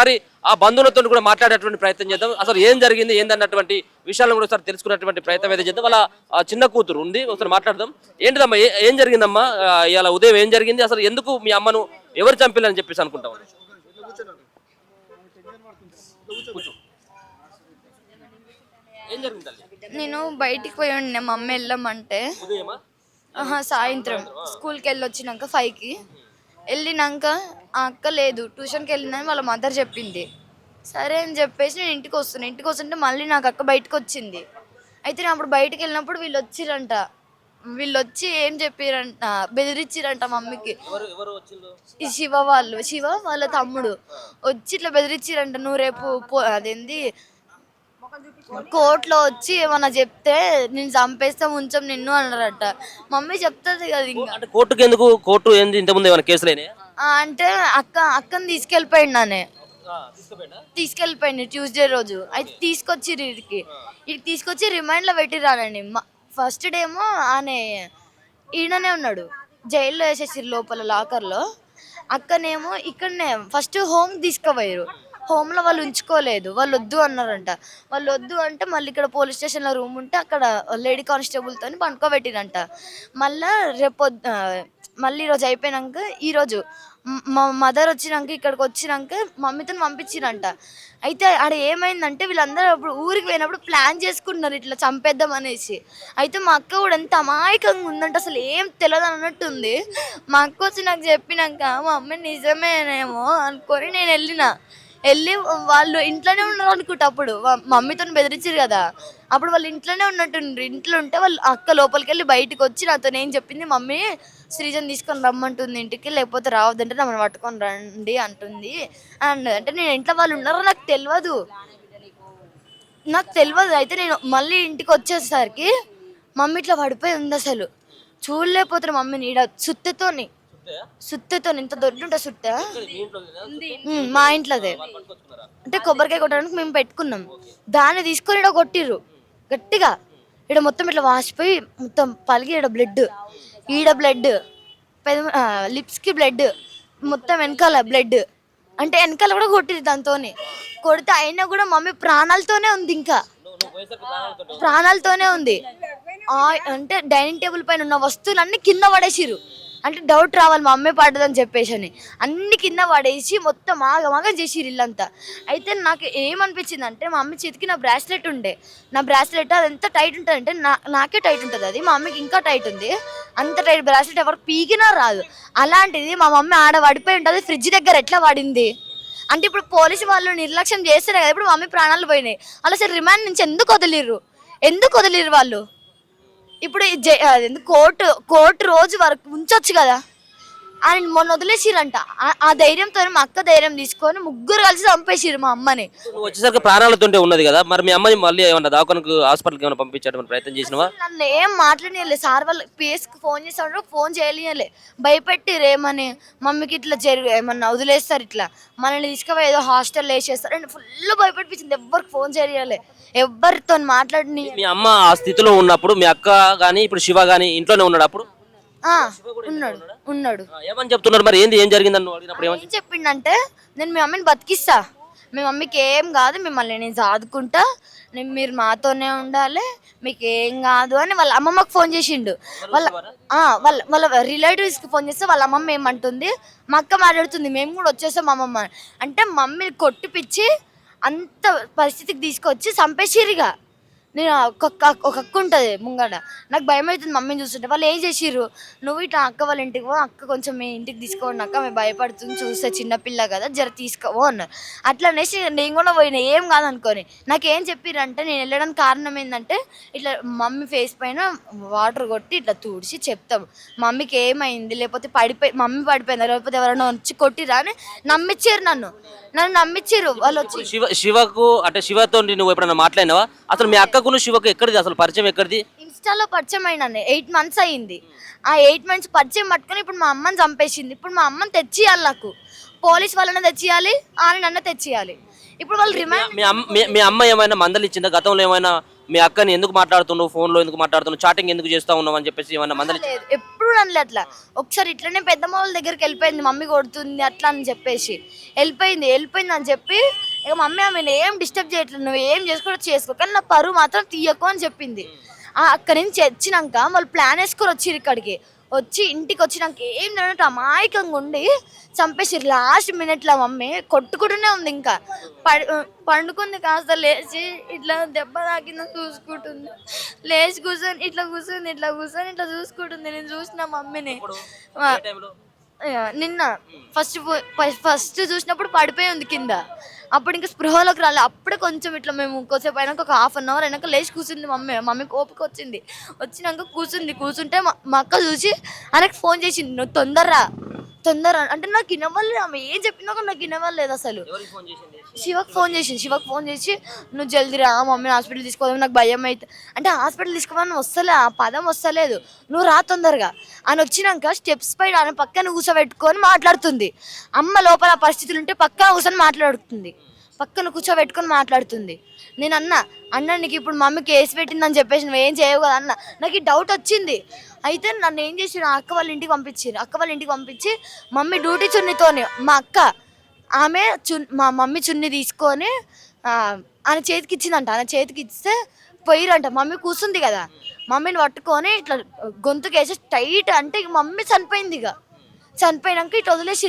ఒకసారి ఆ బంధువులతో కూడా మాట్లాడేటువంటి ప్రయత్నం చేద్దాం. అసలు ఏం జరిగింది ఏందన్నటువంటి విషయాలను కూడా ఒకసారి తెలుసుకున్నటువంటి ప్రయత్నం అయితే చేద్దాం. వాళ్ళ చిన్న కూతురు ఉంది, ఒకసారి మాట్లాడదాం. ఏంటిదమ్మా, ఏం జరిగిందమ్మా? ఇవాళ ఉదయం ఏం జరిగింది? అసలు ఎందుకు మీ అమ్మను ఎవరు చంపిల్లని చెప్పేసి అనుకుంటాం? ఏం జరిగింది తల్లి? నేను బయటికి పోయి ఉండే మా అమ్మ వెళ్ళమంటే ఉదయమా? సాయంత్రం స్కూల్కి వెళ్ళి వచ్చినాక 5కి వెళ్ళినాక ఆ అక్క లేదు, ట్యూషన్కి వెళ్ళిందని వాళ్ళ మదర్ చెప్పింది. సరే అని చెప్పేసి నేను ఇంటికి వస్తుంటే మళ్ళీ నాకు అక్క బయటకు వచ్చింది. అయితే నేను అప్పుడు బయటికి వెళ్ళినప్పుడు వీళ్ళు వచ్చిరంట. వీళ్ళు వచ్చి ఏం చెప్పారంట, బెదిరించిరంట మమ్మీకి. ఈ శివ వాళ్ళ తమ్ముడు వచ్చి ఇట్లా బెదిరించిరంట, నువ్వు రేపు అదేంది కోర్టులో వచ్చి ఏమన్నా చెప్తే నేను చంపేస్తా ఉంచం నిన్ను అన్నారట. మమ్మీ చెప్తుంది కదా ఇంకా. అంటే కోర్టుకి ఎందుకు? కోర్టు ఏంది, ఇంతకుముందు ఏమైనా కేసులేనే? అంటే అక్కని తీసుకెళ్ళిపోయింది ట్యూస్డే రోజు. అయితే తీసుకొచ్చి ఇక్కడికి తీసుకొచ్చి రిమైండ్లో పెట్టిరానండి. ఫస్ట్ డేమో ఈయననే ఉన్నాడు, జైల్లో వేసేసారు లోపల లాకర్లో. అక్కనేమో ఇక్కడనే ఫస్ట్ హోమ్ తీసుకుపోయారు. హోమ్లో వాళ్ళు ఉంచుకోలేదు, వాళ్ళు వద్దు అన్నారంట. వాళ్ళు వద్దు అంటే మళ్ళీ ఇక్కడ పోలీస్ స్టేషన్లో రూమ్ ఉంటే అక్కడ లేడీ కానిస్టేబుల్తో పండుకోబెట్టిరంట. మళ్ళీ ఈరోజు అయిపోయినాక ఈరోజు మా మదర్ వచ్చినాక ఇక్కడికి వచ్చినాక మమ్మీతో పంపించిరంట. అయితే ఆడ ఏమైందంటే వీళ్ళందరూ అప్పుడు ఊరికి పోయినప్పుడు ప్లాన్ చేసుకుంటున్నారు ఇట్లా చంపేద్దాం అనేసి. అయితే మా అక్క కూడా ఎంత అమాయకంగా ఉందంటే అసలు ఏం తెలియదు అన్నట్టుంది. మా అక్క వచ్చి నాకు చెప్పినాక మా అమ్మ నిజమేనేమో అనుకొని నేను వెళ్ళి వాళ్ళు ఇంట్లోనే ఉన్నారు అనుకుంటా. అప్పుడు మమ్మీతో బెదిరించారు కదా, అప్పుడు వాళ్ళు ఇంట్లోనే ఉన్నట్టుండ్రు. ఇంట్లో ఉంటే వాళ్ళు అక్క లోపలికి వెళ్ళి బయటకు వచ్చి నాతో ఏం చెప్పింది, మమ్మీ శ్రీజన్ తీసుకొని రమ్మంటుంది ఇంటికి, లేకపోతే రావద్దంటే నమ్మని పట్టుకొని రండి అంటుంది అంటే నేను ఇంట్లో వాళ్ళు ఉన్నారో నాకు తెలియదు. అయితే నేను మళ్ళీ ఇంటికి వచ్చేసరికి మమ్మీ ఇట్లా పడిపోయి ఉంది. అసలు చూడలేకపోతున్నా మమ్మీని. ఈడ సుత్తతో ఇంత దొడ్డుంటా సుత్త మా ఇంట్లోదే. అంటే కొబ్బరికాయ కొట్టడానికి మేము పెట్టుకున్నాం, దాన్ని తీసుకొని ఈడ కొట్టిర్రు గట్టిగా. ఈడ మొత్తం ఇట్లా వాసిపోయి మొత్తం పలిగి ఈడ బ్లడ్ లిప్స్కి బ్లడ్, మొత్తం వెనకాల బ్లడ్. అంటే వెనకాల కూడా కొట్టిరు. దాంతో కొడితే అయినా కూడా మమ్మీ ప్రాణాలతోనే ఉంది, ఇంకా ప్రాణాలతోనే ఉంది. అంటే డైనింగ్ టేబుల్ పైన ఉన్న వస్తువులన్నీ కింద పడేసిరు. అంటే డౌట్ రావాలి మా అమ్మే పడ్డదని చెప్పేసి అని అన్ని కింద పడేసి మొత్తం ఆగమాగం చేసిరు ఇల్లంతా. అయితే నాకు ఏమనిపించింది అంటే మా అమ్మ చేతికి నా బ్రాస్లెట్ ఉండే, అది ఎంత టైట్ ఉంటుంది అంటే నాకే టైట్ ఉంటుంది, అది మా అమ్మకి ఇంకా టైట్ ఉంది. అంత టైట్ బ్రాస్లెట్ ఎవరికి పీకినా రాదు. అలాంటిది మా మమ్మీ ఆడ పడిపోయి ఉంటుంది, ఫ్రిడ్జ్ దగ్గర ఎట్లా పడింది అంటే ఇప్పుడు పోలీసు వాళ్ళు నిర్లక్ష్యం చేస్తేనే కదా ఇప్పుడు మమ్మీ ప్రాణాలు పోయినాయి. అలా సరే రిమాండ్ నుంచి ఎందుకు వదిలిర్రు వాళ్ళు? ఇప్పుడు కోర్టు రోజు వరకు ఉంచొచ్చు కదా, ఆయన మొన్న వదిలేసిరంట. ఆ ధైర్యంతో మా అక్క ధైర్యం తీసుకొని ముగ్గురు కలిసి చంపేసిరు మా అమ్మని. వచ్చేసరికి ప్రాణాలతోనే ఉన్నది కదా, మరి మీ అమ్మని మళ్ళీ ఏమన్నా దావకానికి హాస్పిటల్కి ఏమైనా పంపించడం ప్రయత్నం చేసినవా? నన్ను ఏం మాట్లాడలే సార్, వాళ్ళు పిఎస్కి ఫోన్ చేస్తాడు, ఫోన్ చేయలే, భయపెట్టిరు ఏమని మమ్మీకి ఇట్లా ఏమన్నా వదిలేస్తారు, ఇట్లా మనల్ని తీసుకుపోయి ఏదో హాస్టల్లో వేసేస్తారు అని ఫుల్ భయపెట్టించింది. ఎవ్వరికి ఫోన్ చేయలే, ఎవరితో మాట్లాడి. మీ అమ్మ ఆ స్థితిలో ఉన్నప్పుడు మీ అక్క గానీ ఇప్పుడు శివ గానీ ఇంట్లోనే ఉన్నాడు అప్పుడు? ఉన్నాడు. ఏమని చెప్తున్నారు మరి? ఏం జరిగిందని అడిగినప్పుడు ఏం చెప్పిండంటే, నేను మీ మమ్మీని బతికిస్తా, మీ మమ్మీకి ఏం కాదు, మిమ్మల్ని నేను చదువుకుంటా, మీరు మాతోనే ఉండాలి, మీకు ఏం కాదు అని వాళ్ళ అమ్మమ్మకి ఫోన్ చేసిండు. వాళ్ళ రిలేటివ్స్కి ఫోన్ చేస్తే వాళ్ళ అమ్మమ్మ ఏమంటుంది, మా అక్క మాట్లాడుతుంది మేము కూడా వచ్చేస్తాం అమ్మమ్మ అంటే, మమ్మీ కొట్టిపిచ్చి అంత పరిస్థితికి తీసుకొచ్చి చంపేసిరిగా. నేను ఒక అక్క ఉంటుంది ముంగడ, నాకు భయం అవుతుంది మమ్మీని చూస్తుంటే. వాళ్ళు ఏం చేసిర్రు, నువ్వు ఇట్లా అక్క వాళ్ళ ఇంటికి పో, అక్క కొంచెం మీ ఇంటికి తీసుకోండి అక్క, మేము భయపడుతుంది చూస్తే చిన్నపిల్ల కదా జర తీసుకోవో అన్నారు. అట్లా అనేసి నేను కూడా పోయినా ఏం కాదనుకొని. నాకేం చెప్పిర్రంటే నేను వెళ్ళడానికి కారణం ఏంటంటే, ఇట్లా మమ్మీ ఫేస్ పైన వాటర్ కొట్టి ఇట్లా తుడిచి చెప్తాం మమ్మీకి ఏమైంది, లేకపోతే మమ్మీ పడిపోయిందా, లేకపోతే ఎవరైనా వచ్చి కొట్టిరా అని నమ్మించారు. నన్ను నమ్మించారు వాళ్ళు వచ్చి. శివకు అంటే శివతో నువ్వు ఎప్పుడైనా మాట్లాడినావా? అసలు మీ అక్కకు శివకు ఎక్కడిది అసలు పరిచయం? ఎక్కడిది? ఇన్స్టాలో పరిచయం అయినా 8 months అయింది. ఆ 8 months పరిచయం పట్టుకొని ఇప్పుడు మా అమ్మని చంపేసింది. ఇప్పుడు మా అమ్మని తెచ్చియాలి, నాకు పోలీస్ వాళ్ళని తెచ్చియాలి, ఆయన నన్ను తెచ్చియాలి. ఇప్పుడు వాళ్ళు రిమాండ్. మీ అమ్మ ఏమైనా మందలు ఇచ్చిందా? గతంలో ఏమైనా మీ అక్కని ఎందుకు మాట్లాడుతున్నావు, ఫోన్లో ఎందుకు మాట్లాడుతున్నావు, చాటింగ్ ఎందుకు చేస్తా ఉన్నావు అని చెప్పేసి ఏమన్నా మందలి లేదు ఎప్పుడు అనలే అట్లా. ఒకసారి ఇట్లనే పెద్దమ్మ వాళ్ళ దగ్గరికి వెళ్ళిపోయింది, మమ్మీ కొడుతుంది అట్లా అని చెప్పేసి వెళ్ళిపోయింది అని చెప్పి ఇక మమ్మీ ఆమెను ఏం డిస్టర్బ్ చేయట్లేదు, నువ్వు ఏం చేసుకో కానీ నా పరువు మాత్రం తీయకు అని చెప్పింది. అక్కడి నుంచి వచ్చినాక వాళ్ళు ప్లాన్ వేసుకొని వచ్చిర్రు ఇక్కడికి. వచ్చి ఇంటికి వచ్చినాక ఏం తినట్టు అమాయకంగా ఉండి చంపేసిర్రు. లాస్ట్ మినిట్లో మమ్మీ కొట్టుకుంటూనే ఉంది, ఇంకా పండుకుంది, కాస్త లేచి ఇట్లా దెబ్బ తాకిందని చూసుకుంటుంది, లేచి కూర్చొని ఇట్లా చూసుకుంటుంది. నేను చూసిన మమ్మీని నిన్న ఫస్ట్ చూసినప్పుడు పడిపోయి ఉంది కింద. అప్పుడు ఇంకా స్పృహలోకి రాలే. అప్పుడే కొంచెం ఇట్లా మేము కొద్దిసేపు అయినాక ఒక ½ అన్ అవర్ అయినాక లేచి కూర్చుంది మమ్మీ ఓపిక వచ్చినాక కూర్చుంటే మా అక్క చూసి ఆయనకు ఫోన్ చేసింది, నువ్వు తొందర అంటే నాకు వినవలేదు. ఆమె ఏం చెప్పినా కూడా నాకు వినవలేదు అసలు. శివకు ఫోన్ చేసి నువ్వు జల్దీ రా, మమ్మీ హాస్పిటల్ తీసుకోదాం, నాకు భయం అయితే అంటే హాస్పిటల్ తీసుకోవాలని వస్తలే, ఆ పదం వస్తలేదు, నువ్వు రా తొందరగా అని. వచ్చినాక స్టెప్స్ పైన ఆయన పక్కన కూర్చోబెట్టుకొని మాట్లాడుతుంది. అమ్మ లోపల పరిస్థితులు ఉంటే పక్కన కూర్చోబెట్టుకొని మాట్లాడుతుంది. నేను అన్న నీకు ఇప్పుడు మమ్మీ కేసు పెట్టిందని చెప్పేసి నువ్వేం చేయవు కదా అన్న. నాకు ఈ డౌట్ వచ్చింది. అయితే నన్ను ఏం చేసారు, అక్క వాళ్ళ ఇంటికి పంపించి మమ్మీ డ్యూటీ చున్నీతోని మా మమ్మీ చున్నీ తీసుకొని ఆయన చేతికి ఇచ్చిందంట. ఆయన చేతికి ఇస్తే పోయిరంట. మమ్మీ కూర్చుంది కదా, మమ్మీని పట్టుకొని ఇట్లా గొంతుకేసి టైట్ అంటే ఇక మమ్మీ చనిపోయినాక ఇట్లా వదిలేసి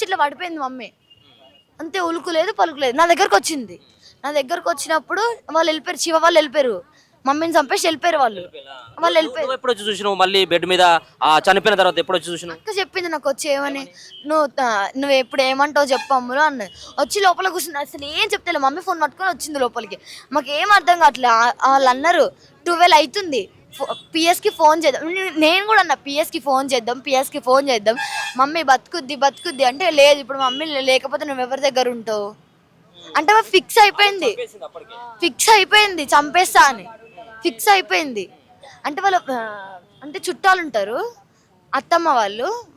ఇట్లా పడిపోయింది మమ్మీ. అంతే, ఉలుకులేదు పలుకులేదు. నా దగ్గరకు వచ్చినప్పుడు వాళ్ళు వెళ్ళిపోయారు, శివ వాళ్ళు వెళ్ళిపోయారు, మమ్మీని చంపేసి వెళ్ళిపోయారు వాళ్ళు. ఎప్పుడు వచ్చి చూసినావు మళ్ళీ బెడ్ మీద చనిపోయిన తర్వాత? ఎప్పుడు వచ్చి చూసినావు? అక్క చెప్పింది నాకు వచ్చి ఏమని, నువ్వు ఎప్పుడు ఏమంటావు చెప్పమ్ములు అన్నది. వచ్చి లోపల కూర్చుంది, అసలు ఏం చెప్తలే. మమ్మీ ఫోన్ పట్టుకొని వచ్చింది లోపలికి. మాకు ఏం అర్థం కావట్లే. వాళ్ళు అన్నారు 12 అవుతుంది, పిఎస్కి ఫోన్ చేద్దాం. నేను కూడా అన్నా పిఎస్కి ఫోన్ చేద్దాం, మమ్మీ బతుకుద్ది అంటే లేదు, ఇప్పుడు మమ్మీ లేకపోతే నువ్వు ఎవరి దగ్గర ఉంటావు అంటే ఫిక్స్ అయిపోయింది చంపేస్తా అని ఫిక్స్ అయిపోయింది. అంటే అంటే చుట్టాలు ఉంటారు, అత్తమ్మ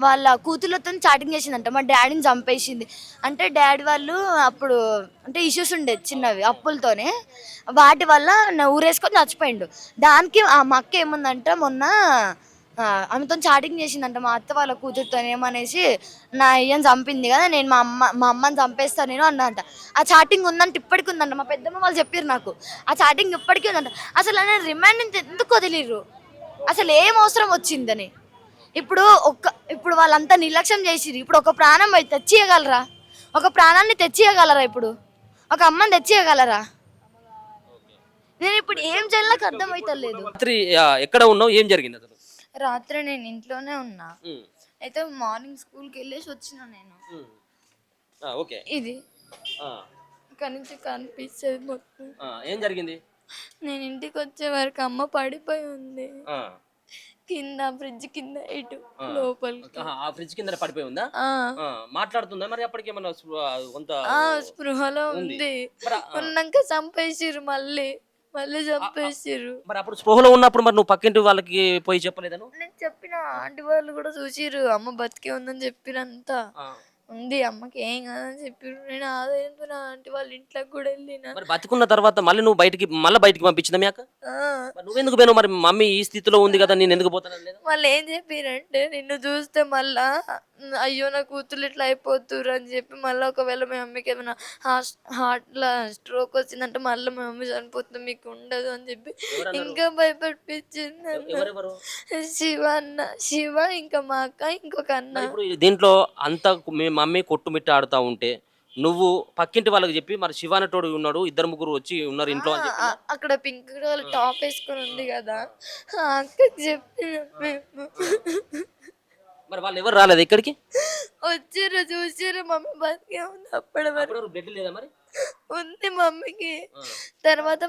వాళ్ళ కూతుర్లతో చాటింగ్ చేసిందంట, మా డాడీని చంపేసింది అంటే. డాడీ వాళ్ళు అప్పుడు అంటే ఇష్యూస్ ఉండేది చిన్నవి అప్పులతోనే, వాటి వల్ల ఊరేసుకొని చచ్చిపోయిండు. దానికి మా అక్క ఏముందంట, మొన్న ఆమెతో చాటింగ్ చేసిందంట మా అత్త వాళ్ళ కూతురుతో, ఏమనేసి నా అయ్యని చంపింది కదా, నేను మా అమ్మని చంపేస్తాను నేను అన్నంట. ఆ చాటింగ్ ఉందంట, ఇప్పటికి ఉందంట. మా పెద్దమ్మ వాళ్ళు చెప్పారు నాకు, ఆ చాటింగ్ ఇప్పటికీ ఉందంట. అసలు ఆయన రిమాండ్ ఎందుకు వదిలిర్రు, అసలు ఏం అవసరం వచ్చిందని. ఇప్పుడు వాళ్ళంతా నిర్లక్ష్యం చేసిర్రు. ఇప్పుడు ఒక ప్రాణం తెచ్చియగలరా, ఒక ప్రాణాన్ని తెచ్చియగలరా, ఇప్పుడు ఒక అమ్మని తెచ్చియగలరా? నేను ఇప్పుడు ఏం చేయాలో నాకు అర్థమవుతలేదు. ఎక్కడ ఉన్నావు, ఏం జరిగింది అసలు? రాత్రి నేను ఇంట్లోనే ఉన్నా, అయితే మార్నింగ్ స్కూల్కి వెళ్ళేసి వచ్చిన నేను. ఇది ఇక్కడ నుంచి కనిపిస్తుంది మొత్తం. ఏం జరిగింది? నేను ఇంటికి వచ్చే వరకు అమ్మ పడిపోయి ఉంది కింద, ఫ్రిడ్జ్ కింద, ఇటు లోపలికి. ఫ్రిడ్జ్ కింద పడిపోయి ఉందా? మాట్లాడుతుందా మరి? అప్పటికి ఏమన్నా కొంత స్పృహలో ఉంది. ఉన్నాక చంపేసిర్రు, మళ్ళీ చంపేసిర్రు. మరి అప్పుడు స్పృహలో ఉన్నప్పుడు మరి నువ్వు పక్కింటి వాళ్ళకి పోయి చెప్పలేదా? నేను చెప్పిన, ఆంటీ వాళ్ళు కూడా చూసిర్రు, అమ్మ బతికే ఉందని చెప్పినంతా ఉంది, అమ్మకి ఏం కాదని చెప్పారు. నేను ఆదాయంతో నా ఆంటీ వాళ్ళ ఇంట్లోకి కూడా వెళ్ళిన. మరి బతుకున్న తర్వాత మళ్ళీ నువ్వు బయటికి పంపించిందా మీ అక్క? నువ్వెందుకు పోయినావు మరి? మమ్మీ ఈ స్థితిలో ఉంది కదా, నేను ఎందుకు పోతాను? వాళ్ళు ఏం చెప్పారంటే, నిన్ను చూస్తే మళ్ళా అయ్యో నా కూతురు ఇట్లా అయిపోతురు అని చెప్పి, మళ్ళీ ఒకవేళ మీ మమ్మీకి ఏమైనా హార్ట్లో స్ట్రోక్ వచ్చిందంటే మళ్ళీ మా మమ్మీ చనిపోతుంది, మీకు ఉండదు అని చెప్పి ఇంకా భయపడిపించింది. శివ ఇంకా మా అక్క ఇంకొక అన్న. దీంట్లో అంతా మీ మమ్మీ కొట్టుమిట్ట ఆడుతూ ఉంటే నువ్వు పక్కింటి వాళ్ళకి చెప్పి, మరి శివానటోడు ఉన్నాడు, 2-3 వచ్చి ఉన్నారు ఇంట్లో అని చెప్పి, అక్కడ పింక్ కలర్ టాప్ వేసుకొని ఉంది కదా, అక్కకి చెప్పిన. మరి వాళ్ళు ఎవరు రాలేదు ఇక్కడికి? వచ్చారు, చూసారు, మమ్మీ బతికే ఉంది. అప్పటి వరకు బ్లడ్ లేదా మరి? ఉంది మమ్మీకి. తర్వాత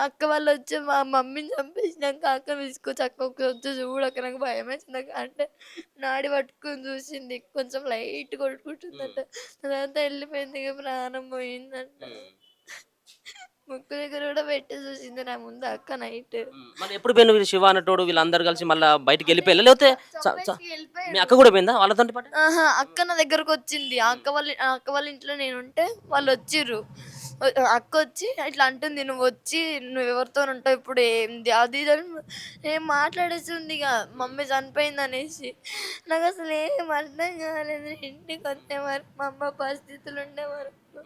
అక్క వాళ్ళు వచ్చి మా మమ్మీని చంపేసినాక అక్క తీసుకొచ్చి అక్క వచ్చి చూడక నాకు భయం వేసింది అంటే నాడి పట్టుకొని చూసింది, కొంచెం లైట్ కొట్టుకుంటుందంట. తర్వాత వెళ్ళిపోయింది, ఇక ప్రాణం పోయిందంట. ముక్కు దగ్గర కూడా పెట్టి చూసింది నా ముందు అక్క నైట్. మరి ఎప్పుడు పోయిన శివ అన్నటోడు వీళ్ళందరూ కలిసి మళ్ళీ బయటకి వెళ్ళిపోయారు, లేకపోతే మీ అక్క కూడా పోయిందా వాళ్ళతో పాటు? అక్క నా దగ్గరకు వచ్చింది. అక్క వాళ్ళ ఇంట్లో నేను ఉంటే వాళ్ళు వచ్చిర్రు. అక్క వచ్చి ఇట్లా అంటుంది, నువ్వు వచ్చి నువ్వు ఎవరితో ఉంటావు ఇప్పుడు, ఏంది అది ఇది అని ఏం మాట్లాడేస్తుంది. ఇక మమ్మీ చనిపోయింది అనేసి నాకు అసలు ఏం అర్థం కాలేదు. ఇంటికి వచ్చే వరకు మా అమ్మ పరిస్థితులు ఉండే వరకు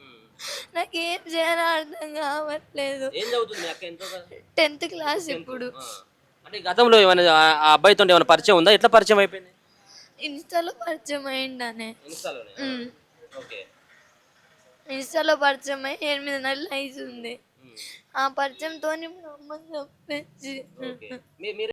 నాకు ఏం చేయాలో అర్థం కావట్లేదు. ఏం చదువుతుంది మీ అక్క? ఎంత 10th క్లాస్ ఇప్పుడు. అంటే గతంలో ఏమైనా ఆ అబ్బాయితో ఏమైనా పరిచయం ఉందా? ఎట్లా పరిచయం అయిపోయింది? ఇన్స్టాలో పరిచయం అయిందనే. ఇన్స్టాలోనే. ఓకే. ఇన్స్టాలో పరిచయం అయ్యి 8 నెలలు అవుతుంది. ఆ పరిచయంతో మా అమ్మ చంపేసి ఓకే. మీరు